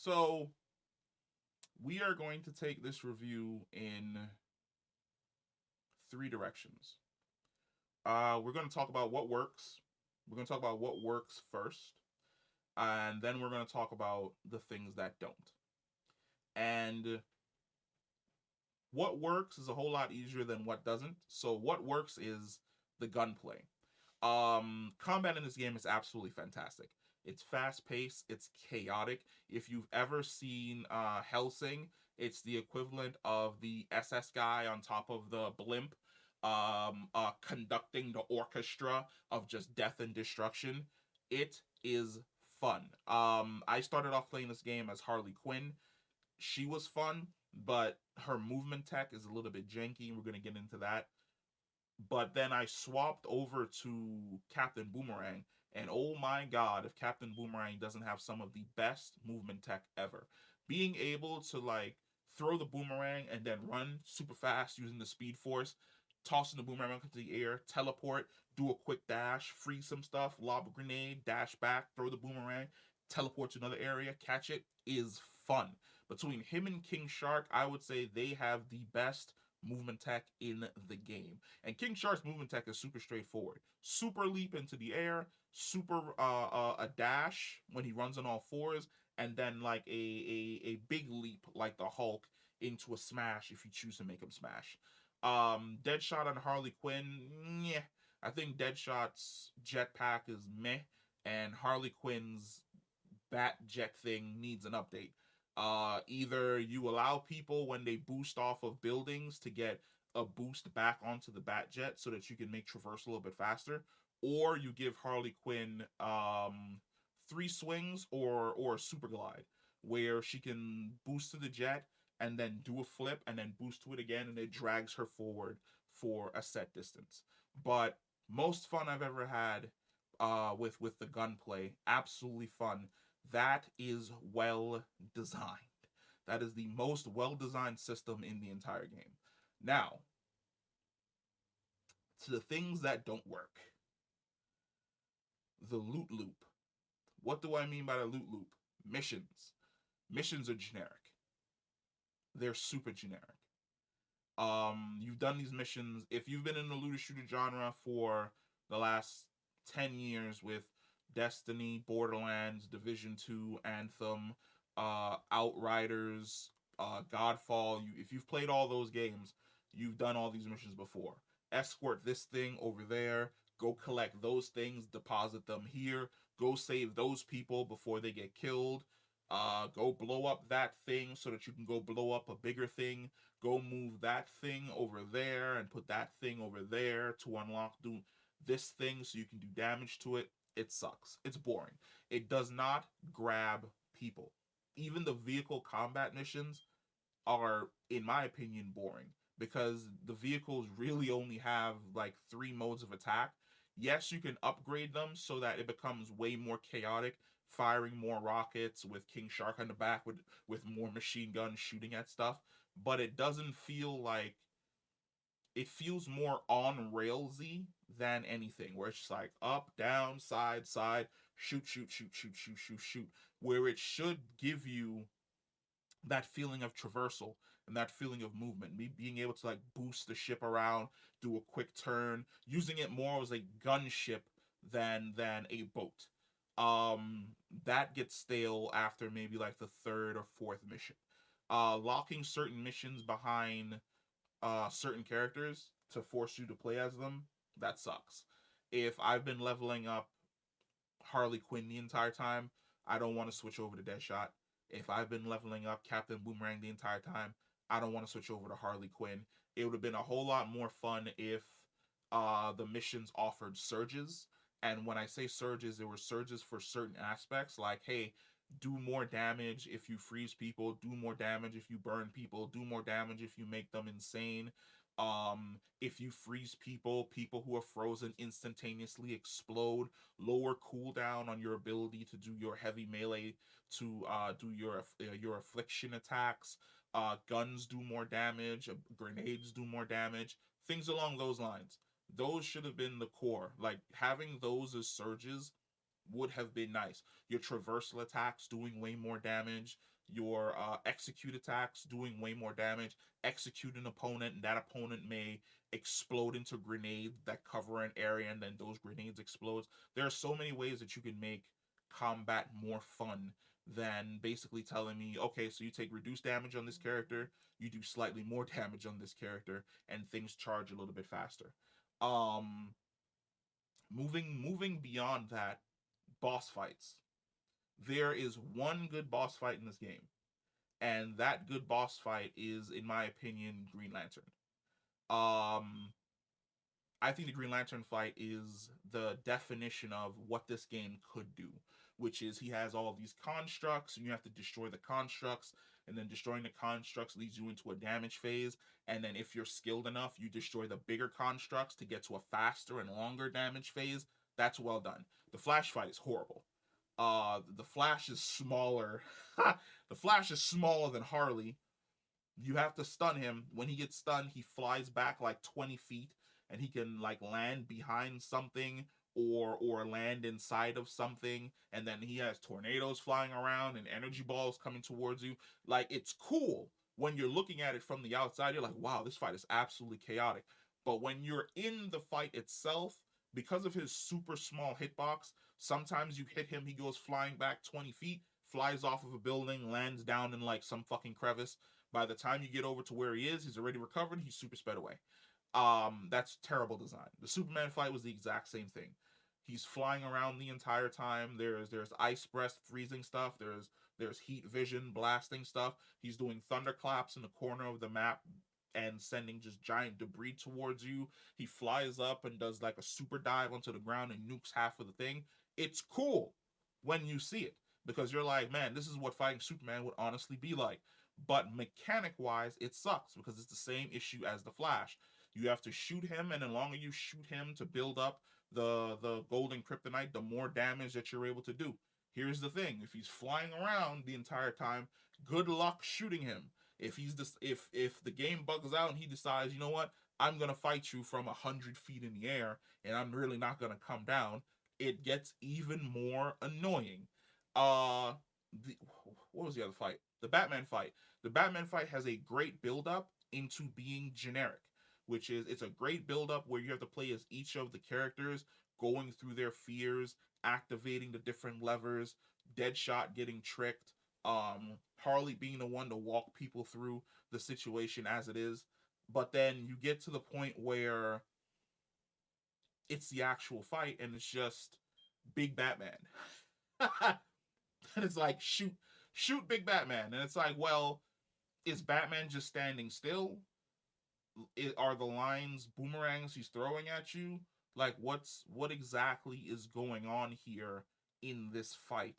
So we are going to take this review in three directions. We're going to talk about what works. We're going to talk about what works first, and then we're going to talk about the things that don't. And what works is a whole lot easier than what doesn't. So what works is the gunplay. Combat in this game is absolutely fantastic. It's fast paced, it's chaotic. If you've ever seen Helsing, it's the equivalent of the SS guy on top of the blimp, conducting the orchestra of just death and destruction. It is fun. I started off playing this game as Harley Quinn. She was fun, but her movement tech is a little bit janky. We're gonna get into that. But then I swapped over to Captain Boomerang, and oh my god, if Captain Boomerang doesn't have some of the best movement tech ever. Being able to like throw the boomerang and then run super fast using the speed force, tossing the boomerang into the air, teleport, do a quick dash, freeze some stuff, lob a grenade, dash back, throw the boomerang, teleport to another area, catch it is fun. Between him and King Shark, I would say they have the best movement tech in the game. And King Shark's movement tech is super straightforward. Super leap into the air, super a dash when he runs on all fours, and then like a big leap like the Hulk into a smash if you choose to make him smash. Deadshot on Harley Quinn, yeah. I think Deadshot's jetpack is meh, and Harley Quinn's bat jet thing needs an update. Either you allow people when they boost off of buildings to get a boost back onto the bat jet so that you can make traversal a little bit faster, or you give Harley Quinn three swings or a super glide where she can boost to the jet and then do a flip and then boost to it again and it drags her forward for a set distance. But most fun I've ever had with the gunplay, absolutely fun. That is well designed. That is the most well designed system in the entire game. Now, to the things that don't work, the loot loop. What do I mean by the loot loop? Missions. Missions are generic. They're super generic. You've done these missions. If you've been in the looter shooter genre for the last 10 years with Destiny, Borderlands, Division 2, Anthem, Outriders, Godfall, if you've played all those games, you've done all these missions before. Escort this thing over there, go collect those things, deposit them here, go save those people before they get killed, go blow up that thing so that you can go blow up a bigger thing, go move that thing over there and put that thing over there to unlock do this thing so you can do damage to it. It sucks. It's boring. It does not grab people. Even the vehicle combat missions are, in my opinion, boring because the vehicles really only have like three modes of attack. Yes, you can upgrade them so that it becomes way more chaotic, firing more rockets with King Shark on the back with more machine guns shooting at stuff, but it doesn't feel like it feels more on railsy than anything where it's just like up, down, side, side, shoot, shoot, shoot, shoot, shoot, shoot, shoot. Where it should give you that feeling of traversal and that feeling of movement. Me being able to like boost the ship around, do a quick turn, using it more as a gunship than a boat. Um, that gets stale after maybe like the third or fourth mission. Locking certain missions behind certain characters to force you to play as them, that sucks. If I've been leveling up Harley Quinn the entire time, I don't want to switch over to Deadshot. If I've been leveling up Captain Boomerang the entire time, I don't want to switch over to Harley Quinn. It would have been a whole lot more fun if the missions offered surges. And when I say surges, there were surges for certain aspects, like, hey, do more damage if you freeze people, do more damage if you burn people, do more damage if you make them insane. If you freeze people, people who are frozen instantaneously explode, lower cooldown on your ability to do your heavy melee, to do your affliction attacks. Guns do more damage, grenades do more damage, things along those lines. Those should have been the core. Like having those as surges would have been nice. Your traversal attacks doing way more damage, your execute attacks doing way more damage, execute an opponent, and that opponent may explode into grenades that cover an area, and then those grenades explode. There are so many ways that you can make combat more fun than basically telling me, okay, so you take reduced damage on this character, you do slightly more damage on this character, and things charge a little bit faster. Um, moving beyond that, boss fights. There is one good boss fight in this game, and that good boss fight is, in my opinion, Green Lantern. Um, I think the Green Lantern fight is the definition of what this game could do, which is he has all these constructs, and you have to destroy the constructs, and then destroying the constructs leads you into a damage phase, and then if you're skilled enough, you destroy the bigger constructs to get to a faster and longer damage phase. That's well done. The Flash fight is horrible. The Flash is smaller. The Flash is smaller than Harley. You have to stun him. When he gets stunned, he flies back like 20 feet, and he can like land behind something or land inside of something, and then he has tornadoes flying around and energy balls coming towards you. Like, it's cool when you're looking at it from the outside. You're like, wow, this fight is absolutely chaotic. But when you're in the fight itself, because of his super small hitbox, sometimes you hit him, he goes flying back 20 feet, flies off of a building, lands down in like some fucking crevice. By the time you get over to where he is, he's already recovered. He's super sped away. That's terrible design. The Superman fight was the exact same thing. He's flying around the entire time. There's ice breath freezing stuff. There's heat vision blasting stuff. He's doing thunderclaps in the corner of the map and sending just giant debris towards you. He flies up and does like a super dive onto the ground and nukes half of the thing. It's cool when you see it because you're like, man, this is what fighting Superman would honestly be like. But mechanic wise, it sucks because it's the same issue as the Flash. You have to shoot him, and the longer you shoot him to build up the golden kryptonite, the more damage that you're able to do. Here's the thing: if he's flying around the entire time, good luck shooting him. If the game bugs out and he decides, you know what, I'm gonna fight you from 100 feet in the air, and I'm really not gonna come down, it gets even more annoying. Uh, what was the other fight? The Batman fight. The Batman fight has a great build up into being generic, which is it's a great build up where you have to play as each of the characters going through their fears, activating the different levers, Deadshot getting tricked, Harley being the one to walk people through the situation as it is. But then you get to the point where it's the actual fight and it's just big Batman. And it's like shoot big Batman. And it's like, well, is Batman just standing still? Are the lines boomerangs he's throwing at you? Like, what exactly is going on here in this fight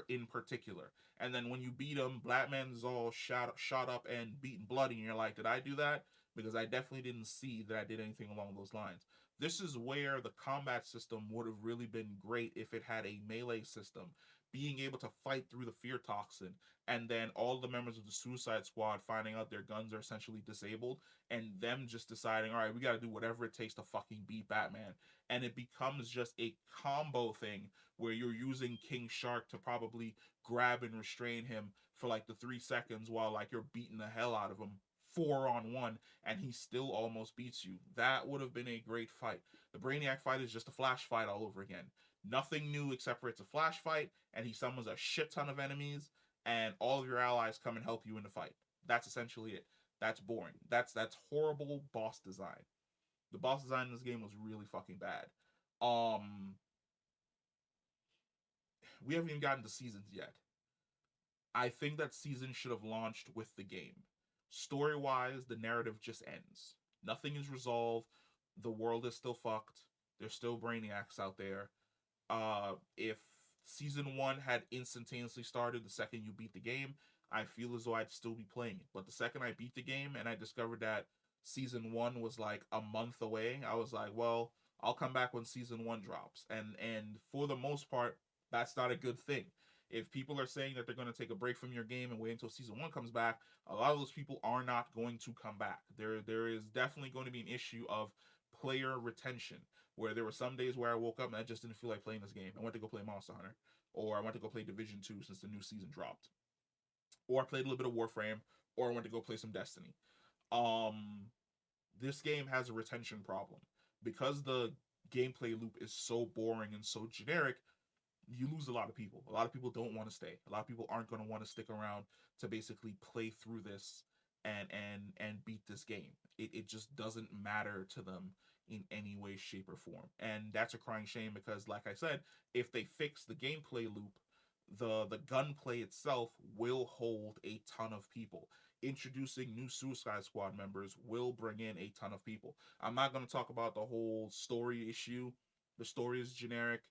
in particular? And then when you beat him, Batman's all shot up and beaten bloody, and you're like, did I do that? Because I definitely didn't see that I did anything along those lines. This is where the combat system would have really been great if it had a melee system. Being able to fight through the fear toxin, and then all the members of the Suicide Squad finding out their guns are essentially disabled, and them just deciding, all right, we got to do whatever it takes to fucking beat Batman. And it becomes just a combo thing where you're using King Shark to probably grab and restrain him for like the 3 seconds while like you're beating the hell out of him 4-on-1, and he still almost beats you. That would have been a great fight. The Brainiac fight is just a Flash fight all over again. Nothing new except for it's a Flash fight, and he summons a shit ton of enemies, and all of your allies come and help you in the fight. That's essentially it. That's boring. That's horrible boss design. The boss design in this game was really fucking bad. Um, we haven't even gotten to seasons yet. I think that season should have launched with the game. Story wise, the narrative just ends. Nothing is resolved. The world is still fucked. There's still brainiacs out there. If season one had instantaneously started the second you beat the game, I feel as though I'd still be playing it. But the second I beat the game and I discovered that season one was like a month away, I was like, well, I'll come back when season one drops. And for the most part, that's not a good thing. If people are saying that they're going to take a break from your game and wait until season one comes back, a lot of those people are not going to come back. There is definitely going to be an issue of player retention, where there were some days where I woke up and I just didn't feel like playing this game. I went to go play Monster Hunter, or I went to go play Division 2 since the new season dropped, or I played a little bit of Warframe, or I went to go play some Destiny. Um, this game has a retention problem because the gameplay loop is so boring and so generic. You lose a lot of people. A lot of people don't want to stay. A lot of people aren't going to want to stick around to basically play through this and beat this game. It just doesn't matter to them in any way, shape, or form. And that's a crying shame because, like I said, if they fix the gameplay loop, the gunplay itself will hold a ton of people. Introducing new Suicide Squad members will bring in a ton of people. I'm not going to talk about the whole story issue. The story is generic.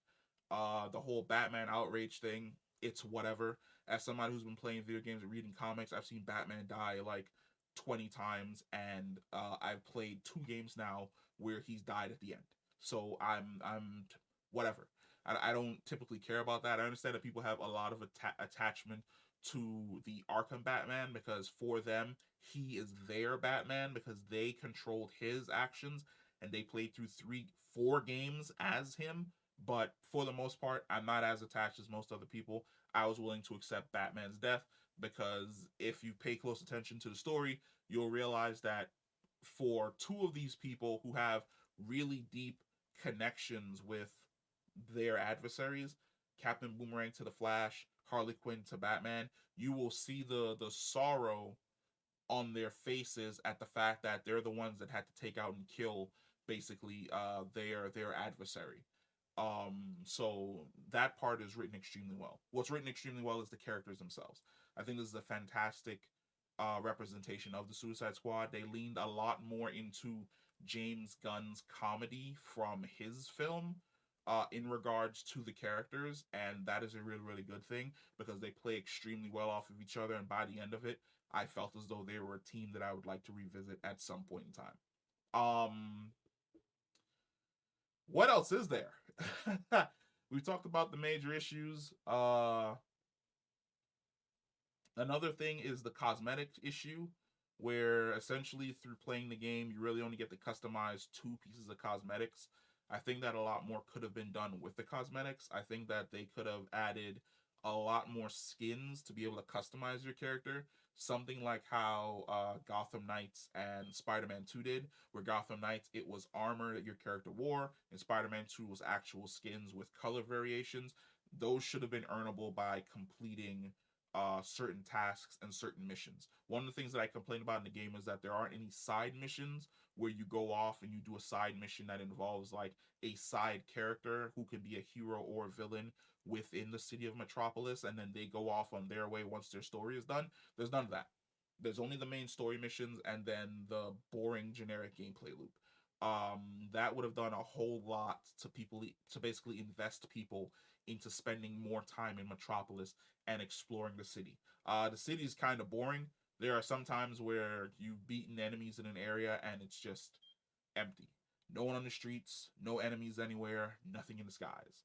The whole Batman outrage thing, it's whatever. As somebody who's been playing video games and reading comics, I've seen Batman die like 20 times, and I've played 2 games now where he's died at the end. So I'm whatever. I don't typically care about that. I understand that people have a lot of attachment to the Arkham Batman because for them he is their Batman because they controlled his actions and they played through 4 games as him. But for the most part, I'm not as attached as most other people. I was willing to accept Batman's death because if you pay close attention to the story, you'll realize that for 2 of these people who have really deep connections with their adversaries, Captain Boomerang to the Flash, Harley Quinn to Batman, you will see the sorrow on their faces at the fact that they're the ones that had to take out and kill basically their adversary. So that part is written extremely well. What's written extremely well is the characters themselves. I think this is a fantastic representation of the Suicide Squad. They leaned a lot more into James Gunn's comedy from his film in regards to the characters, and that is a really, really good thing because they play extremely well off of each other. And by the end of it, I felt as though they were a team that I would like to revisit at some point in time. What else is there? We talked about the major issues. Another thing is the cosmetic issue, where essentially through playing the game, you really only get to customize 2 pieces of cosmetics. I think that a lot more could have been done with the cosmetics. I think that they could have added a lot more skins to be able to customize your character. Something like how Gotham Knights and Spider-Man 2 did, where Gotham Knights, it was armor that your character wore, and Spider-Man 2 was actual skins with color variations. Those should have been earnable by completing certain tasks and certain missions. One of the things that I complain about in the game is that there aren't any side missions where you go off and you do a side mission that involves like a side character who could be a hero or a villain within the city of Metropolis, and then they go off on their way once their story is done. There's none of that. There's only the main story missions and then the boring generic gameplay loop. That would have done a whole lot to people to basically invest people into spending more time in Metropolis and exploring the city. The city is kind of boring. There are some times where you've beaten enemies in an area and it's just empty. No one on the streets, no enemies anywhere, nothing in the skies.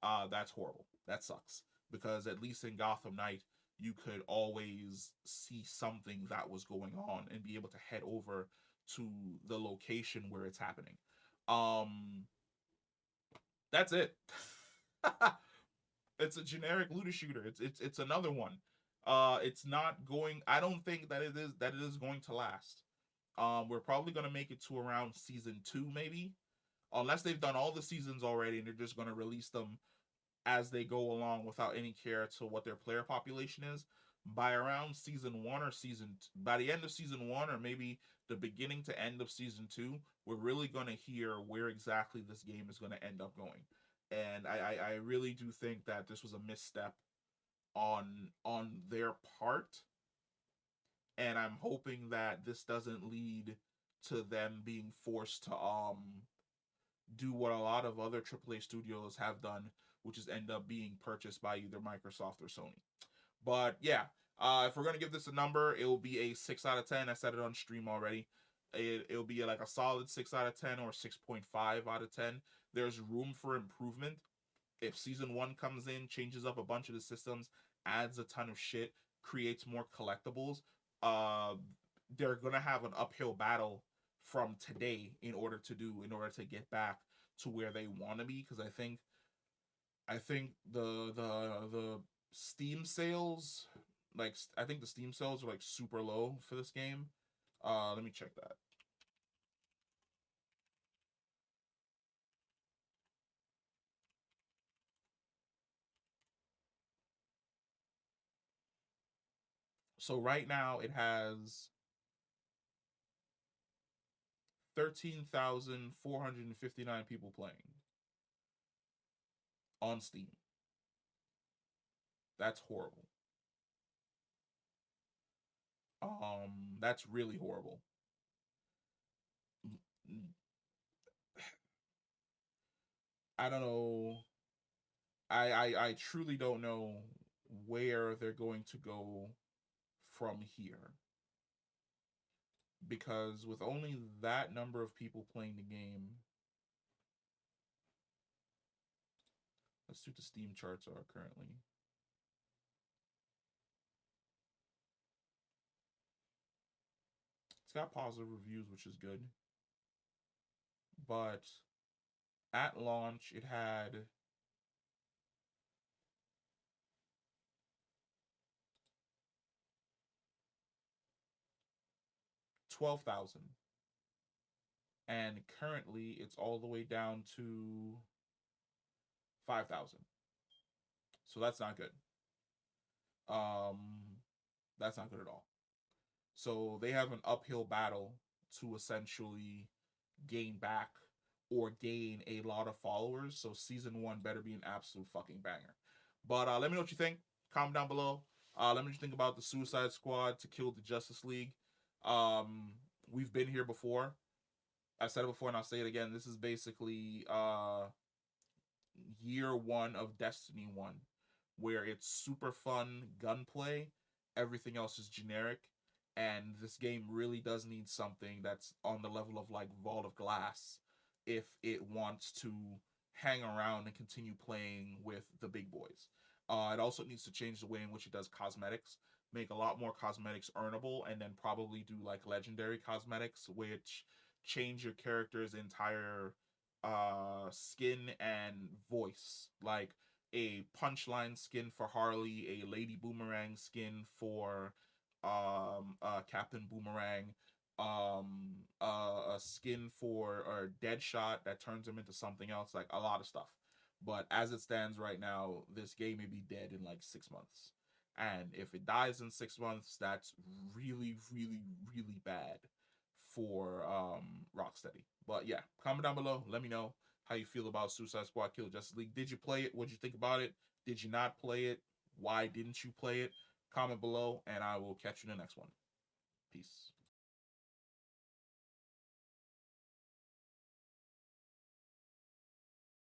That's horrible. That sucks. Because at least in Gotham Knight, you could always see something that was going on and be able to head over to the location where it's happening. Um, that's it. It's a generic looter shooter. It's another one. It's not going. I don't think that it is going to last. We're probably gonna make it to around season 2, maybe, unless they've done all the seasons already and they're just gonna release them as they go along without any care to what their player population is. By around season 1 or by the end of season 1 or maybe the beginning to end of season 2, we're really going to hear where exactly this game is going to end up going. And I really do think that this was a misstep on their part, and I'm hoping that this doesn't lead to them being forced to do what a lot of other AAA studios have done, which is end up being purchased by either Microsoft or Sony. But yeah, if we're gonna give this a number, it will be a 6 out of 10. I said it on stream already. It'll be like a solid 6 out of 10 or 6.5 out of 10. There's room for improvement. If season 1 comes in, changes up a bunch of the systems, adds a ton of shit, creates more collectibles, uh, they're gonna have an uphill battle from today in order to get back to where they want to be. Because I think the Steam sales, like I think the Steam sales are like super low for this game. Let me check that. So right now it has 13,459 people playing on Steam. That's horrible. That's really horrible. I don't know. I truly don't know where they're going to go from here, because with only that number of people playing the game, let's see what the Steam charts are currently. It's got positive reviews, which is good, but at launch it had 12,000, and currently it's all the way down to 5,000. So that's not good. Um, that's not good at all. So they have an uphill battle to essentially gain back or gain a lot of followers. So season one better be an absolute fucking banger. But let me know what you think. Comment down below. Let me know what you think about the Suicide Squad to kill the Justice League. Um, we've been here before. I said it before and I'll say it again. This is basically year one of Destiny 1, where it's super fun gunplay, everything else is generic, and this game really does need something that's on the level of like Vault of Glass if it wants to hang around and continue playing with the big boys. It also needs to change the way in which it does cosmetics, make a lot more cosmetics earnable, and then probably do like legendary cosmetics, which change your character's entire skin and voice, like a punchline skin for Harley, a Lady Boomerang skin for Captain Boomerang, a skin for or Deadshot that turns him into something else, like a lot of stuff. But as it stands right now, this game may be dead in like 6 months. And if it dies in 6 months, that's really, really, really bad for Rocksteady. But yeah, comment down below. Let me know how you feel about Suicide Squad Kill Justice League. Did you play it? What did you think about it? Did you not play it? Why didn't you play it? Comment below, and I will catch you in the next one. Peace.